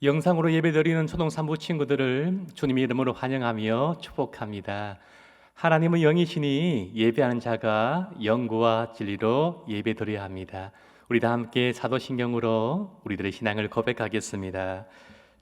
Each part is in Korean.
영상으로 예배드리는 초등산부 친구들을 주님의 이름으로 환영하며 축복합니다. 하나님은 영이시니 예배하는 자가 영과 진리로 예배드려야 합니다. 우리 다 함께 사도신경으로 우리들의 신앙을 고백하겠습니다.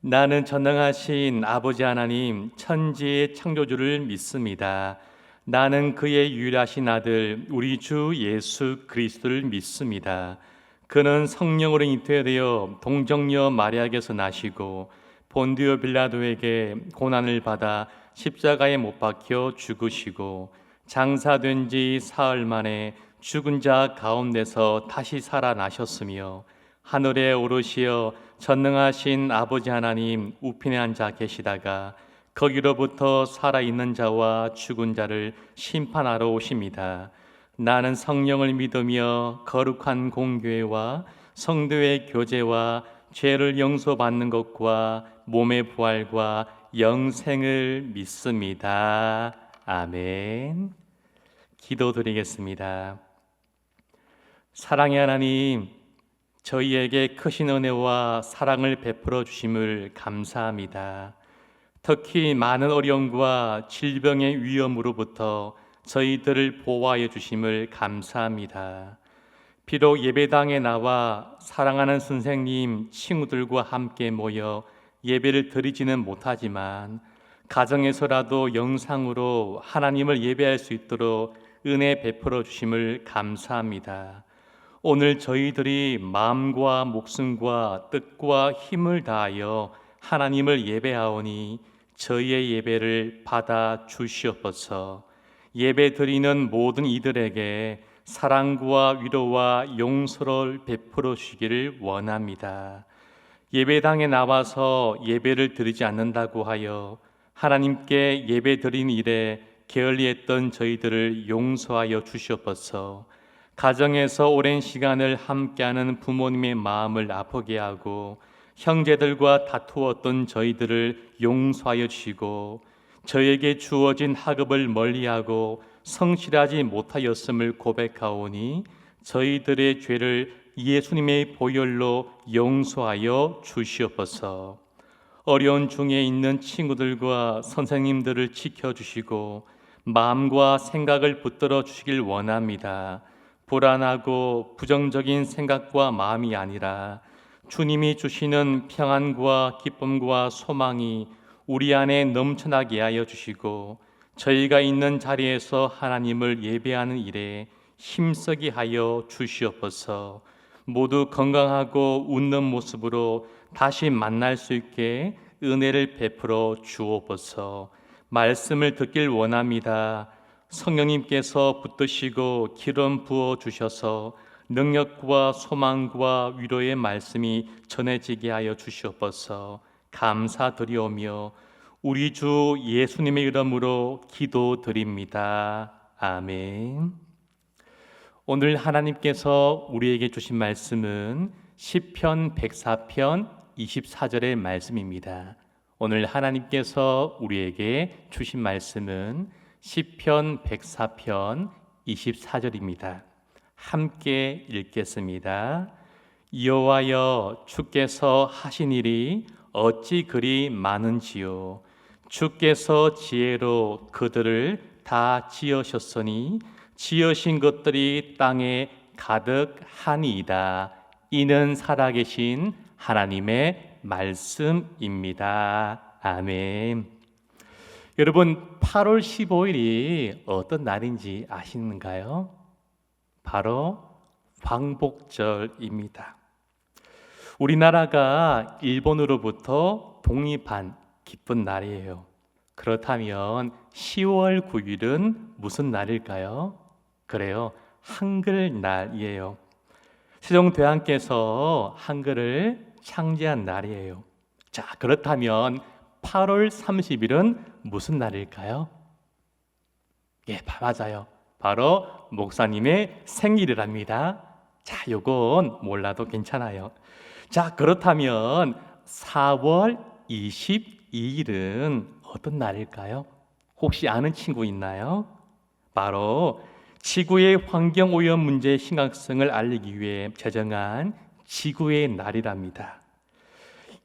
나는 전능하신 아버지 하나님 천지의 창조주를 믿습니다. 나는 그의 유일하신 아들 우리 주 예수 그리스도를 믿습니다. 그는 성령으로 잉태되어 동정녀 마리아에게서 나시고 본디오 빌라도에게 고난을 받아 십자가에 못 박혀 죽으시고 장사된 지 사흘 만에 죽은 자 가운데서 다시 살아나셨으며 하늘에 오르시어 전능하신 아버지 하나님 우편에 앉아 계시다가 거기로부터 살아있는 자와 죽은 자를 심판하러 오십니다. 나는 성령을 믿으며 거룩한 공교회와 성도의 교제와 죄를 용서받는 것과 몸의 부활과 영생을 믿습니다. 아멘. 기도드리겠습니다. 사랑의 하나님, 저희에게 크신 은혜와 사랑을 베풀어 주심을 감사합니다. 특히 많은 어려움과 질병의 위험으로부터 저희들을 보호하여 주심을 감사합니다. 비록 예배당에 나와 사랑하는 선생님, 친구들과 함께 모여 예배를 드리지는 못하지만 가정에서라도 영상으로 하나님을 예배할 수 있도록 은혜 베풀어 주심을 감사합니다. 오늘 저희들이 마음과 목숨과 뜻과 힘을 다하여 하나님을 예배하오니 저희의 예배를 받아 주시옵소서. 예배 드리는 모든 이들에게 사랑과 위로와 용서를 베풀어 주시기를 원합니다. 예배당에 나와서 예배를 드리지 않는다고 하여 하나님께 예배 드린 일에 게을리했던 저희들을 용서하여 주시옵소서. 가정에서 오랜 시간을 함께하는 부모님의 마음을 아프게 하고 형제들과 다투었던 저희들을 용서하여 주시고 저에게 주어진 학업을 멀리하고 성실하지 못하였음을 고백하오니 저희들의 죄를 예수님의 보혈로 용서하여 주시옵소서. 어려운 중에 있는 친구들과 선생님들을 지켜주시고 마음과 생각을 붙들어 주시길 원합니다. 불안하고 부정적인 생각과 마음이 아니라 주님이 주시는 평안과 기쁨과 소망이 우리 안에 넘쳐나게 하여 주시고 저희가 있는 자리에서 하나님을 예배하는 일에 힘쓰게 하여 주시옵소서. 모두 건강하고 웃는 모습으로 다시 만날 수 있게 은혜를 베풀어 주옵소서. 말씀을 듣길 원합니다. 성령님께서 붙드시고 기름 부어 주셔서 능력과 소망과 위로의 말씀이 전해지게 하여 주시옵소서. 감사드리오며 우리 주 예수님의 이름으로 기도드립니다. 아멘. 오늘 하나님께서 우리에게 주신 말씀은 시편 104편 24절의 말씀입니다. 오늘 하나님께서 우리에게 주신 말씀은 시편 104편 24절입니다. 함께 읽겠습니다. 여호와여, 주께서 하신 일이 어찌 그리 많은지요. 주께서 지혜로 그들을 다 지으셨으니 지으신 것들이 땅에 가득하니이다. 이는 살아계신 하나님의 말씀입니다. 아멘. 여러분, 8월 15일이 어떤 날인지 아시는가요? 바로 광복절입니다. 우리나라가 일본으로부터 독립한 기쁜 날이에요. 그렇다면 10월 9일은 무슨 날일까요? 그래요, 한글날이에요. 세종대왕께서 한글을 창제한 날이에요. 자, 그렇다면 8월 30일은 무슨 날일까요? 예, 맞아요. 바로 목사님의 생일이랍니다. 자, 요건 몰라도 괜찮아요. 자, 그렇다면 4월 22일은 어떤 날일까요? 혹시 아는 친구 있나요? 바로 지구의 환경오염 문제의 심각성을 알리기 위해 제정한 지구의 날이랍니다.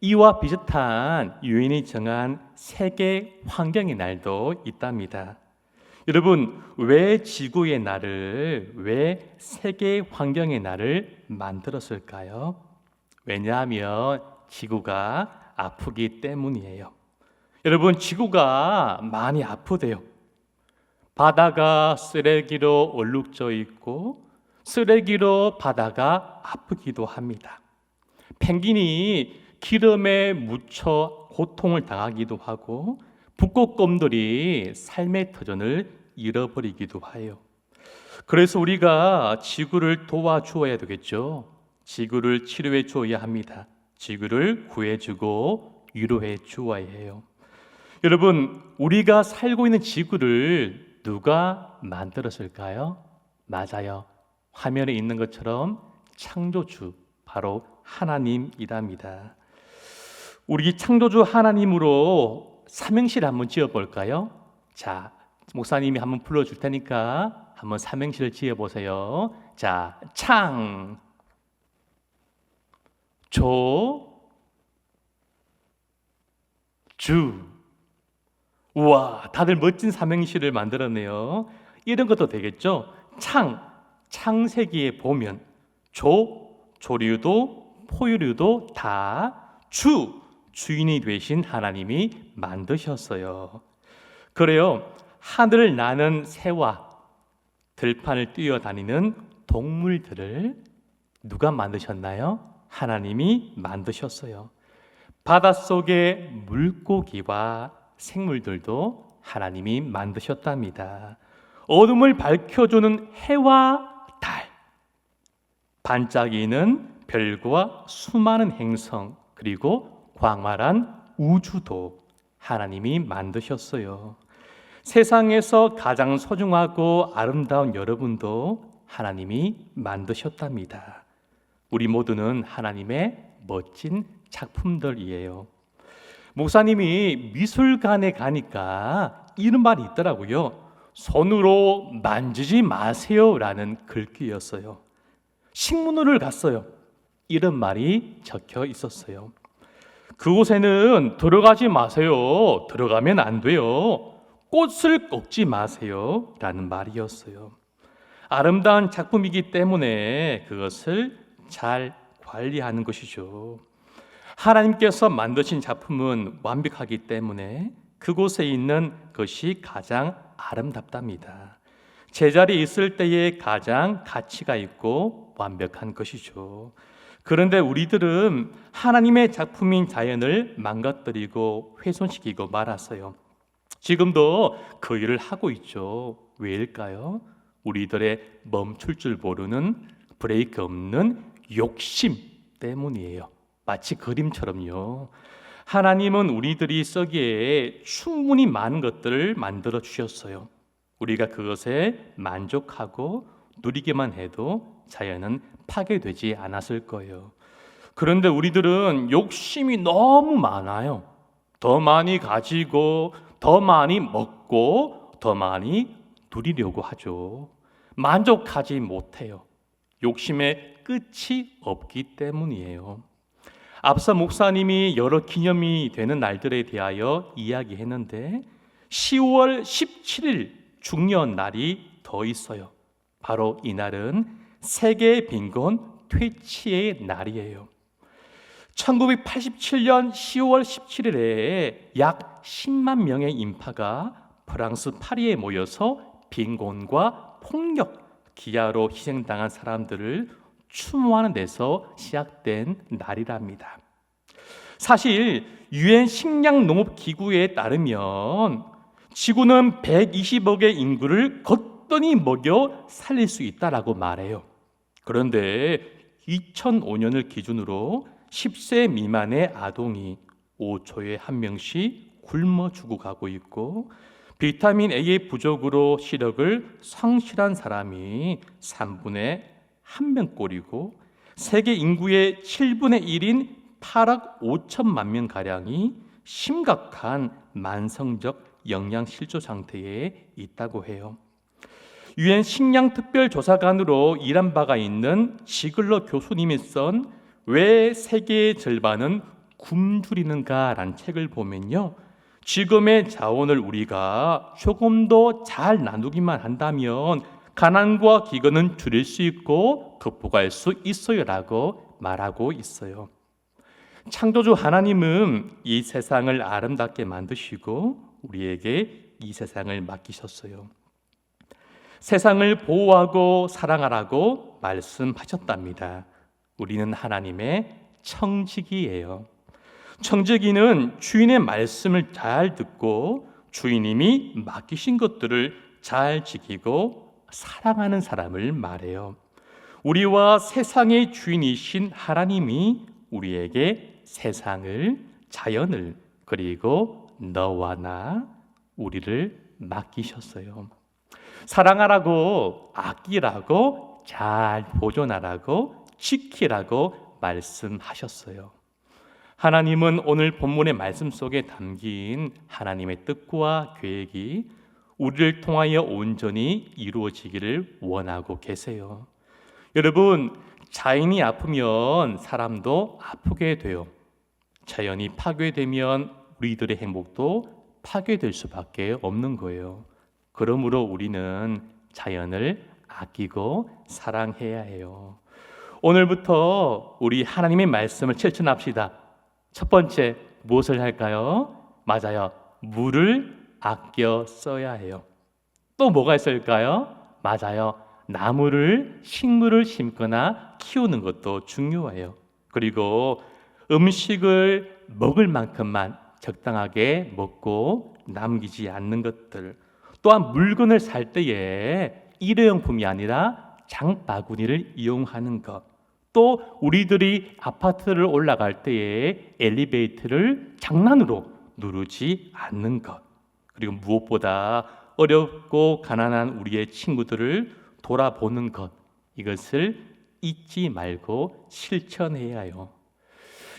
이와 비슷한 유엔이 정한 세계 환경의 날도 있답니다. 여러분, 왜 지구의 날을, 왜 세계 환경의 날을 만들었을까요? 왜냐하면 지구가 아프기 때문이에요. 여러분, 지구가 많이 아프대요. 바다가 쓰레기로 얼룩져 있고 쓰레기로 바다가 아프기도 합니다. 펭귄이 기름에 묻혀 고통을 당하기도 하고 북극곰들이 삶의 터전을 잃어버리기도 해요. 그래서 우리가 지구를 도와주어야 되겠죠. 지구를 치료해 주어야 합니다. 지구를 구해주고 위로해 주어야 해요. 여러분, 우리가 살고 있는 지구를 누가 만들었을까요? 맞아요. 화면에 있는 것처럼 창조주, 바로 하나님이랍니다. 우리 창조주 하나님으로 삼행시를 한번 지어볼까요? 자, 목사님이 한번 불러줄 테니까 한번 삼행시를 지어보세요. 자, 창, 조, 주. 우와, 다들 멋진 삼행시를 만들었네요. 이런 것도 되겠죠? 창세기에 보면 조류도 포유류도 다 주인이 되신 하나님이 만드셨어요. 그래요. 하늘을 나는 새와 들판을 뛰어다니는 동물들을 누가 만드셨나요? 하나님이 만드셨어요. 바닷속의 물고기와 생물들도 하나님이 만드셨답니다. 어둠을 밝혀주는 해와 달, 반짝이는 별과 수많은 행성, 그리고 광활한 우주도 하나님이 만드셨어요. 세상에서 가장 소중하고 아름다운 여러분도 하나님이 만드셨답니다. 우리 모두는 하나님의 멋진 작품들이에요. 목사님이 미술관에 가니까 이런 말이 있더라고요. 손으로 만지지 마세요라는 글귀였어요. 식문호를 갔어요. 이런 말이 적혀 있었어요. 그곳에는 들어가지 마세요. 들어가면 안 돼요. 꽃을 꺾지 마세요. 라는 말이었어요. 아름다운 작품이기 때문에 그것을 잘 관리하는 것이죠. 하나님께서 만드신 작품은 완벽하기 때문에 그곳에 있는 것이 가장 아름답답니다. 제자리에 있을 때에 가장 가치가 있고 완벽한 것이죠. 그런데 우리들은 하나님의 작품인 자연을 망가뜨리고 훼손시키고 말았어요. 지금도 그 일을 하고 있죠. 왜일까요? 우리들의 멈출 줄 모르는 브레이크 없는 욕심 때문이에요. 마치 그림처럼요. 하나님은 우리들이 쓰기에 충분히 많은 것들을 만들어 주셨어요. 우리가 그것에 만족하고 누리기만 해도 자연은 파괴되지 않았을 거예요. 그런데 우리들은 욕심이 너무 많아요. 더 많이 가지고, 더 많이 먹고, 더 많이 누리려고 하죠. 만족하지 못해요. 욕심의 끝이 없기 때문이에요. 앞서 목사님이 여러 기념이 되는 날들에 대하여 이야기했는데 10월 17일 중요한 날이 더 있어요. 바로 이 날은 세계 빈곤 퇴치의 날이에요. 1987년 10월 17일에 약 10만 명의 인파가 프랑스 파리에 모여서 빈곤과 폭력, 기아로 희생당한 사람들을 추모하는 데서 시작된 날이랍니다. 사실 유엔 식량농업기구에 따르면 지구는 120억의 인구를 거뜬히 먹여 살릴 수 있다라고 말해요. 그런데 2005년을 기준으로 10세 미만의 아동이 5초에 한 명씩 굶어 죽어가고 있고 비타민 A의 부족으로 시력을 상실한 사람이 3분의 1명꼴이고 세계 인구의 7분의 1인 8억 5천만 명가량이 심각한 만성적 영양실조 상태에 있다고 해요. 유엔 식량특별조사관으로 일한 바가 있는 지글러 교수님이 쓴 왜 세계의 절반은 굶주리는가라는 책을 보면요, 지금의 자원을 우리가 조금 더 잘 나누기만 한다면 가난과 기근은 줄일 수 있고 극복할 수 있어요라고 말하고 있어요. 창조주 하나님은 이 세상을 아름답게 만드시고 우리에게 이 세상을 맡기셨어요. 세상을 보호하고 사랑하라고 말씀하셨답니다. 우리는 하나님의 청지기예요. 청지기는 주인의 말씀을 잘 듣고 주인님이 맡기신 것들을 잘 지키고 사랑하는 사람을 말해요. 우리와 세상의 주인이신 하나님이 우리에게 세상을, 자연을, 그리고 너와 나, 우리를 맡기셨어요. 사랑하라고, 아끼라고, 잘 보존하라고, 지키라고 말씀하셨어요. 하나님은 오늘 본문의 말씀 속에 담긴 하나님의 뜻과 계획이 우리를 통하여 온전히 이루어지기를 원하고 계세요. 여러분, 자연이 아프면 사람도 아프게 돼요. 자연이 파괴되면 우리들의 행복도 파괴될 수밖에 없는 거예요. 그러므로 우리는 자연을 아끼고 사랑해야 해요. 오늘부터 우리 하나님의 말씀을 실천합시다. 첫 번째, 무엇을 할까요? 맞아요. 물을 아껴 써야 해요. 또 뭐가 있을까요? 맞아요. 나무를, 식물을 심거나 키우는 것도 중요해요. 그리고 음식을 먹을 만큼만 적당하게 먹고 남기지 않는 것들, 또한 물건을 살 때에 일회용품이 아니라 장바구니를 이용하는 것, 또 우리들이 아파트를 올라갈 때에 엘리베이터를 장난으로 누르지 않는 것, 그리고 무엇보다 어렵고 가난한 우리의 친구들을 돌아보는 것, 이것을 잊지 말고 실천해야 해요.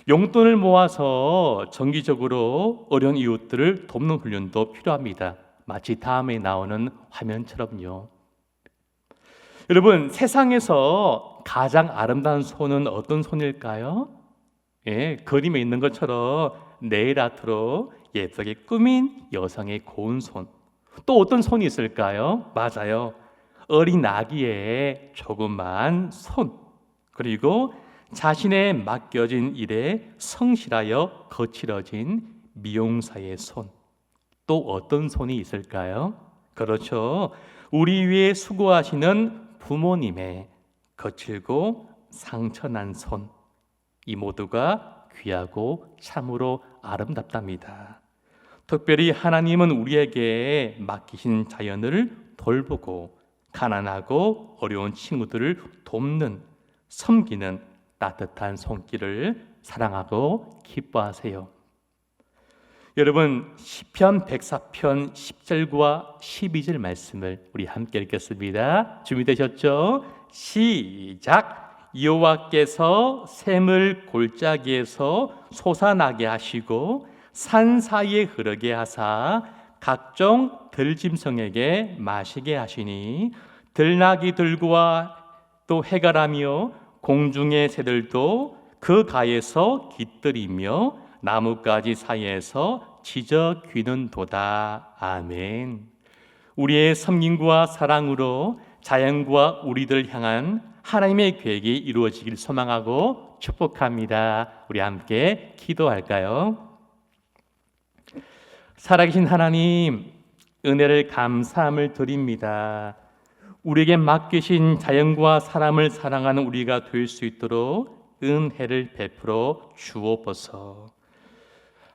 용돈을 모아서 정기적으로 어려운 이웃들을 돕는 훈련도 필요합니다. 마치 다음에 나오는 화면처럼요. 여러분, 세상에서 가장 아름다운 손은 어떤 손일까요? 예, 그림에 있는 것처럼 네일 아트로 예쁘게 꾸민 여성의 고운 손. 또 어떤 손이 있을까요? 맞아요. 어린 아기의 조그만 손. 그리고 자신의 맡겨진 일에 성실하여 거칠어진 미용사의 손. 또 어떤 손이 있을까요? 그렇죠. 우리 위해 수고하시는 부모님의 거칠고 상처난 손. 이 모두가 귀하고 참으로 아름답답니다. 특별히 하나님은 우리에게 맡기신 자연을 돌보고 가난하고 어려운 친구들을 돕는, 섬기는 따뜻한 손길을 사랑하고 기뻐하세요. 여러분, 시편 104편 10절과 12절 말씀을 우리 함께 읽겠습니다. 준비되셨죠? 시작! 여호와께서 샘을 골짜기에서 솟아나게 하시고 산 사이에 흐르게 하사 각종 들짐승에게 마시게 하시니 들나귀들과 또 해가라며 공중의 새들도 그 가에서 깃들이며 나뭇가지 사이에서 지저 귀는도다. 아멘. 우리의 섬김과 사랑으로 자연과 우리들을 향한 하나님의 계획이 이루어지길 소망하고 축복합니다. 우리 함께 기도할까요? 살아계신 하나님, 은혜를 감사함을 드립니다. 우리에게 맡기신 자연과 사람을 사랑하는 우리가 될 수 있도록 은혜를 베풀어 주옵소서.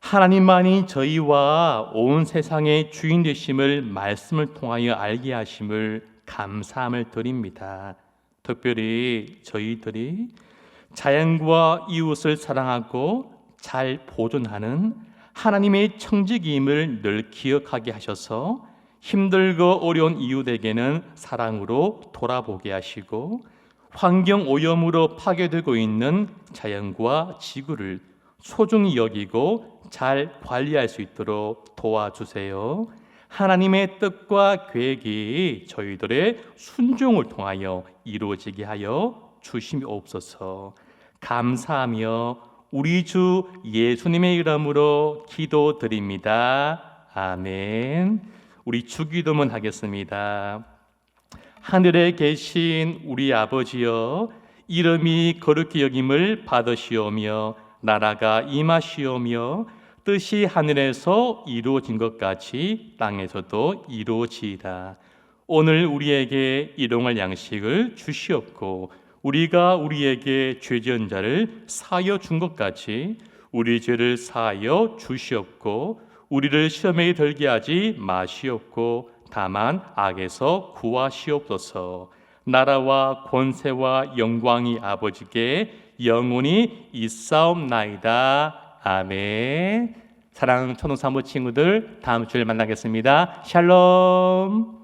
하나님만이 저희와 온 세상의 주인 되심을 말씀을 통하여 알게 하심을 감사함을 드립니다. 특별히 저희들이 자연과 이웃을 사랑하고 잘 보존하는 하나님의 청지기임을 늘 기억하게 하셔서 힘들고 어려운 이웃에게는 사랑으로 돌아보게 하시고 환경 오염으로 파괴되고 있는 자연과 지구를 소중히 여기고 잘 관리할 수 있도록 도와주세요. 하나님의 뜻과 계획이 저희들의 순종을 통하여 이루어지게 하여 주시옵소서. 감사하며 우리 주 예수님의 이름으로 기도드립니다. 아멘. 우리 주기도문 하겠습니다. 하늘에 계신 우리 아버지여, 이름이 거룩히 여김을 받으시오며 나라가 임하시오며 뜻이 하늘에서 이루어진 것 같이 땅에서도 이루어지이다. 오늘 우리에게 일용할 양식을 주시옵고 우리가 우리에게 죄 지은 자를 사하여 준 것 같이 우리 죄를 사하여 주시옵고 우리를 시험에 들게 하지 마시옵고 다만 악에서 구하시옵소서. 나라와 권세와 영광이 아버지께 영원히 있사옵나이다. 아멘. 사랑하는 천호사모 친구들, 다음 주에 만나겠습니다. 샬롬.